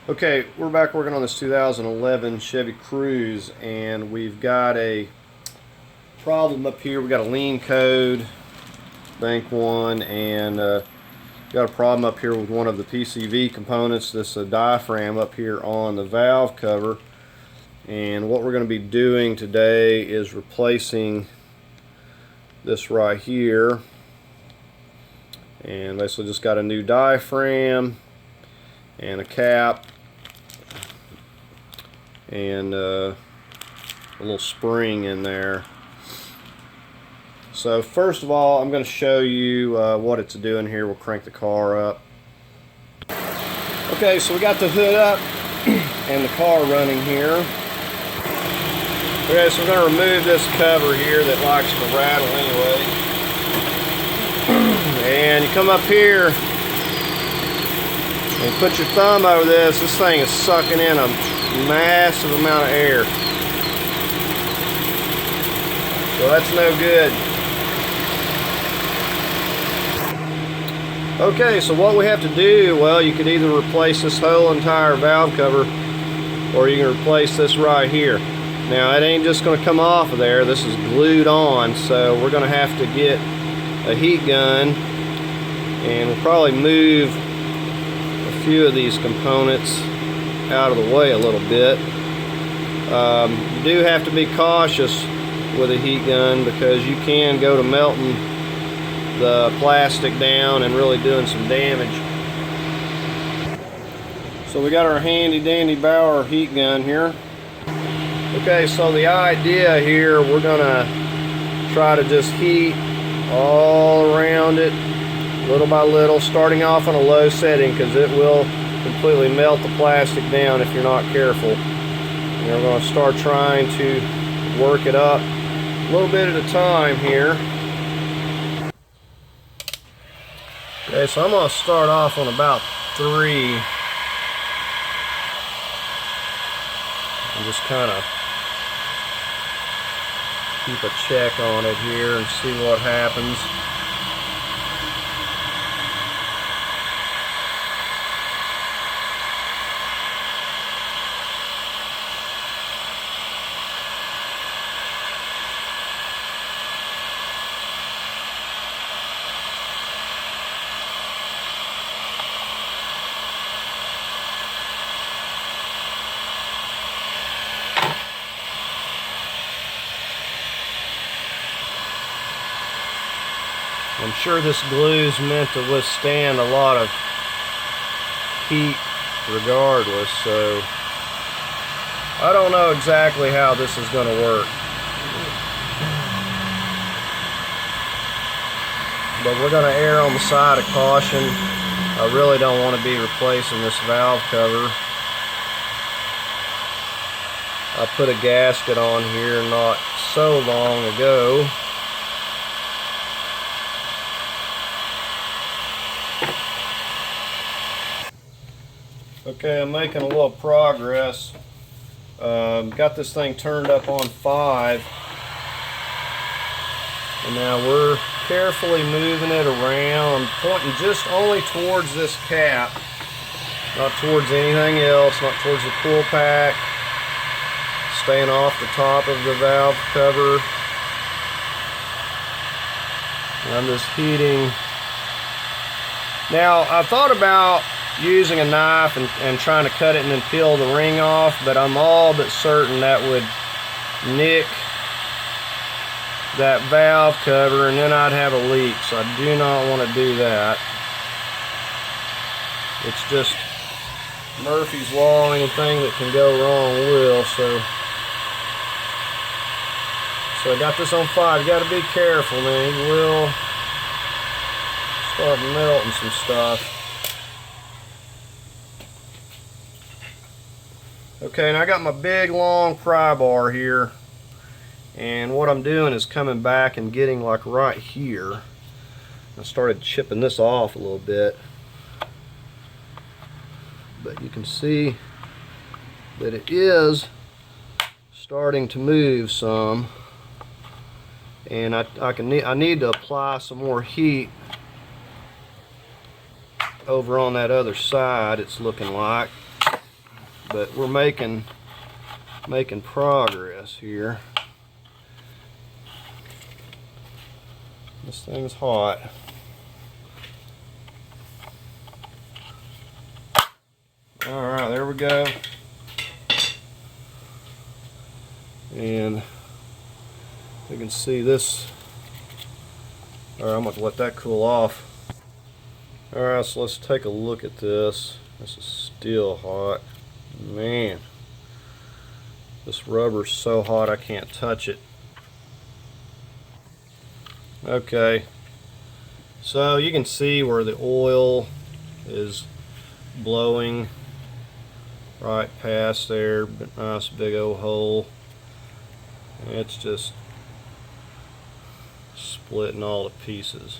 Okay, we're back working on this 2011 Chevy Cruze, and we've got a problem up here. We've got a lean code, bank one, and got a problem up here with one of the PCV components, this diaphragm up here on the valve cover. And what we're going to be doing today is replacing this right here, and basically just got a new diaphragm and a cap and a little spring in there. So first of all, I'm going to show you what it's doing here. We'll crank the car up. Okay, so we got the hood up and the car running here. Okay, so we're going to remove this cover here that likes to rattle anyway. And you come up here and put your thumb over this. This thing is sucking in a massive amount of air. So that's no good. Okay, so what we have to do, well, you could either replace this whole entire valve cover, or you can replace this right here. Now, it ain't just going to come off of there. This is glued on, so we're going to have to get a heat gun, and we'll probably move a few of these components out of the way a little bit. You do have to be cautious with a heat gun because you can go to melting the plastic down and really doing some damage. So we got our handy dandy Bauer heat gun here. Okay, so the idea here, we're gonna try to just heat all around it little by little, starting off on a low setting because it will completely melt the plastic down if you're not careful. And we're going to start trying to work it up a little bit at a time here. Okay, so I'm going to start off on about 3 and just kind of keep a check on it here and see what happens. I'm sure this glue is meant to withstand a lot of heat regardless, so I don't know exactly how this is going to work. But we're going to err on the side of caution. I really don't want to be replacing this valve cover. I put a gasket on here not so long ago. Okay, I'm making a little progress. Got this thing turned up on 5. And now we're carefully moving it around, pointing just only towards this cap, not towards anything else, not towards the cool pack, staying off the top of the valve cover. And I'm just heating. Now, I thought about using a knife and trying to cut it and then peel the ring off, but I'm all but certain that would nick that valve cover and then I'd have a leak, so I do not want to do that. It's just Murphy's Law. Anything that can go wrong will. So I got this on 5. You got to be careful, man. You will start melting some stuff. Okay, and I got my big long pry bar here, and what I'm doing is coming back and getting like right here. I started chipping this off a little bit, but you can see that it is starting to move some, and I need to apply some more heat over on that other side, it's looking like. but we're making progress here. This thing's hot. Alright, there we go. And you can see this. Alright, I'm going to let that cool off. Alright, so let's take a look at this. This is still hot. Man, this rubber's so hot I can't touch it. Okay, so you can see where the oil is blowing right past there. Nice big old hole. It's just splitting all to pieces.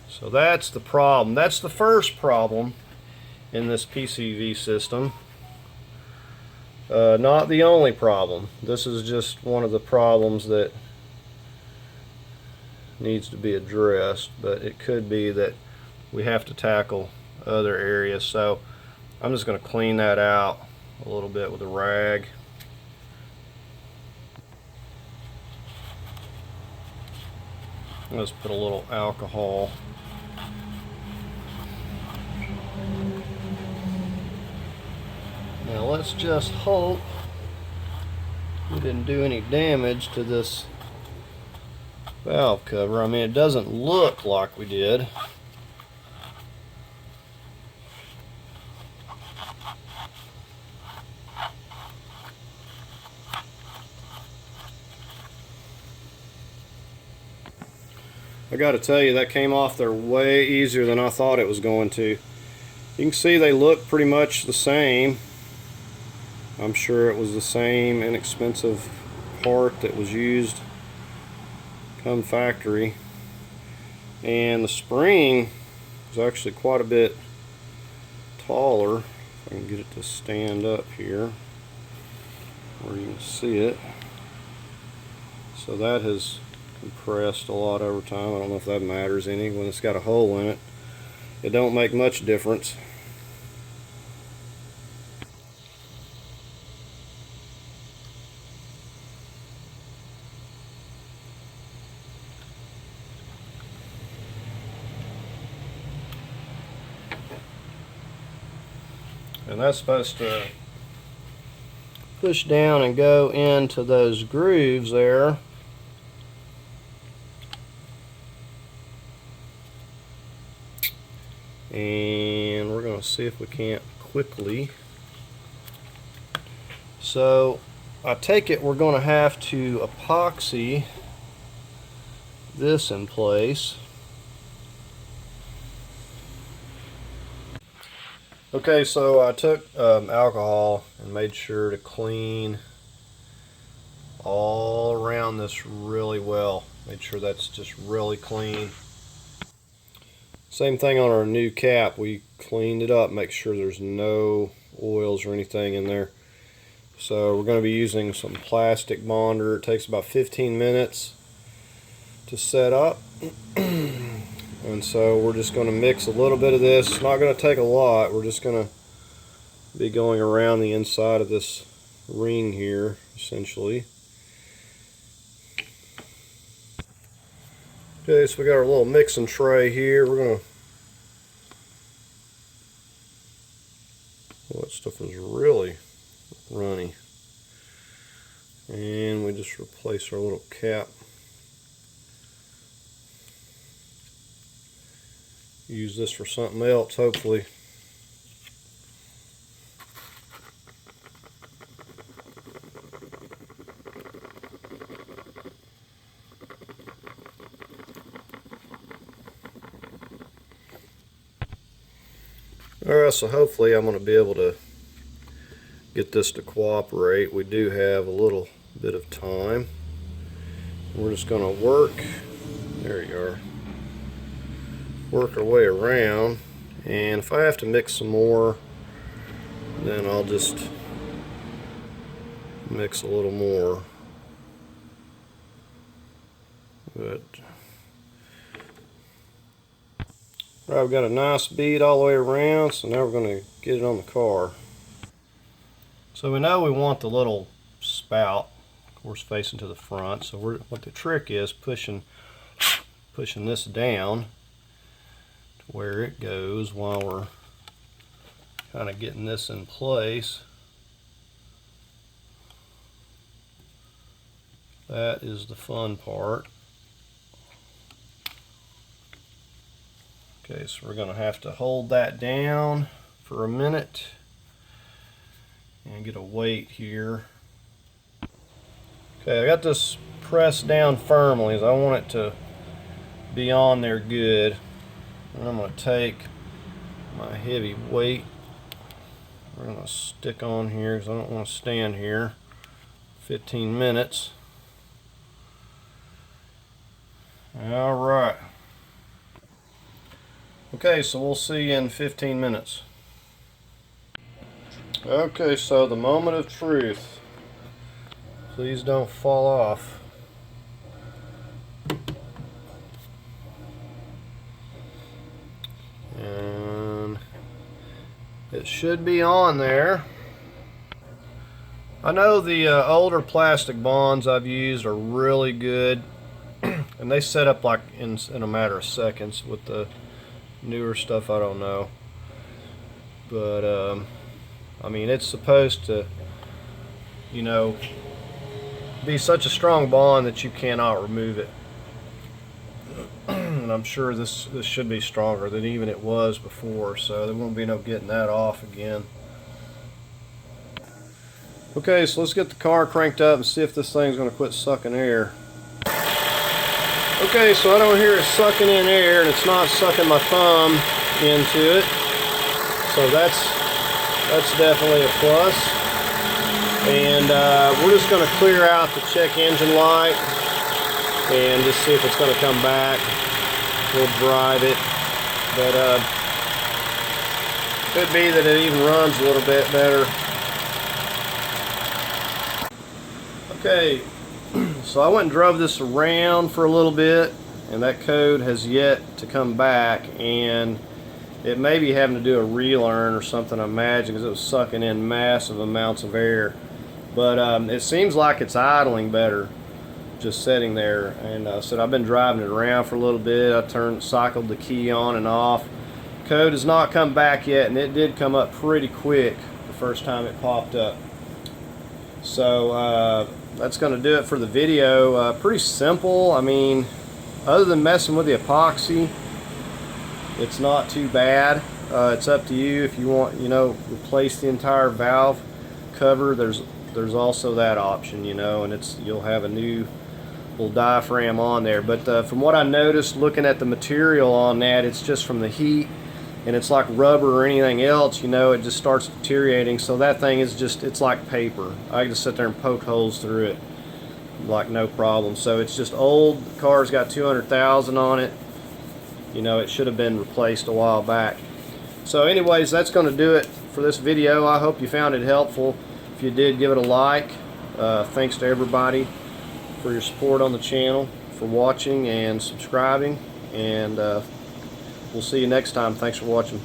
So that's the problem. That's the first problem in this PCV system. Not the only problem. This is just one of the problems that needs to be addressed, but it could be that we have to tackle other areas. So I'm just going to clean that out a little bit with a rag. Let's put a little alcohol. Now let's just hope we didn't do any damage to this valve cover. I mean, it doesn't look like we did. I got to tell you, that came off there way easier than I thought it was going to. You can see they look pretty much the same. I'm sure it was the same inexpensive part that was used come factory. And the spring is actually quite a bit taller. If I can get it to stand up here where you can see it. So that has compressed a lot over time. I don't know if that matters any. When it's got a hole in it, it don't make much difference. And that's supposed to push down and go into those grooves there. And we're going to see if we can't quickly. So I take it we're going to have to epoxy this in place. Okay, so I took alcohol and made sure to clean all around this really well. Made sure that's just really clean. Same thing on our new cap. We cleaned it up, make sure there's no oils or anything in there. So we're going to be using some plastic bonder. It takes about 15 minutes to set up. And so we're just going to mix a little bit of this. It's not going to take a lot. We're just going to be going around the inside of this ring here, essentially. Okay, so we got our little mixing tray here. We're going to... Well, that stuff is really runny. And we just replace our little cap. Use this for something else, hopefully. Alright, so hopefully I'm going to be able to get this to cooperate. We do have a little bit of time. We're just going to work. There you are. Work our way around, and if I have to mix some more, then I'll just mix a little more. But all right, I've got a nice bead all the way around, so now we're going to get it on the car. So we know we want the little spout, of course, facing to the front. So what the trick is pushing this down to where it goes while we're kind of getting this in place. That is the fun part. Okay, so we're going to have to hold that down for a minute and get a weight here. Okay, I got this pressed down firmly as I want it to be on there good. And I'm going to take my heavy weight. We're going to stick on here because I don't want to stand here 15 minutes. All right. Okay, so we'll see you in 15 minutes. Okay, so the moment of truth. Please don't fall off. And it should be on there. I know the older plastic bonds I've used are really good, and they set up like in a matter of seconds. With the newer stuff, I don't know. But I mean, it's supposed to, you know, be such a strong bond that you cannot remove it. And I'm sure this should be stronger than even it was before, so there won't be no getting that off again. Okay, so let's get the car cranked up and see if this thing's going to quit sucking air. Okay, so I don't hear it sucking in air, and it's not sucking my thumb into it, so that's definitely a plus. And we're just going to clear out the check engine light and just see if it's going to come back. We'll drive it, but could be that it even runs a little bit better. Okay, so I went and drove this around for a little bit, and that code has yet to come back, and it may be having to do a relearn or something, I imagine, because it was sucking in massive amounts of air. But it seems like it's idling better just sitting there. And so I've been driving it around for a little bit. I cycled the key on and off. Code has not come back yet, and it did come up pretty quick the first time it popped up. So that's going to do it for the video. Pretty simple. I mean, other than messing with the epoxy, it's not too bad. It's up to you if you want, you know, replace the entire valve cover. There's also that option, you know, and you'll have a new little diaphragm on there. But from what I noticed looking at the material on that, it's just from the heat, and it's like rubber or anything else, you know, it just starts deteriorating. So that thing is just, it's like paper. I can just sit there and poke holes through it like no problem. So it's just old. The car's got 200,000 on it. You know, it should have been replaced a while back. So anyways, that's going to do it for this video. I hope you found it helpful. If you did, give it a like. Thanks to everybody for your support on the channel, for watching and subscribing, and we'll see you next time. Thanks for watching.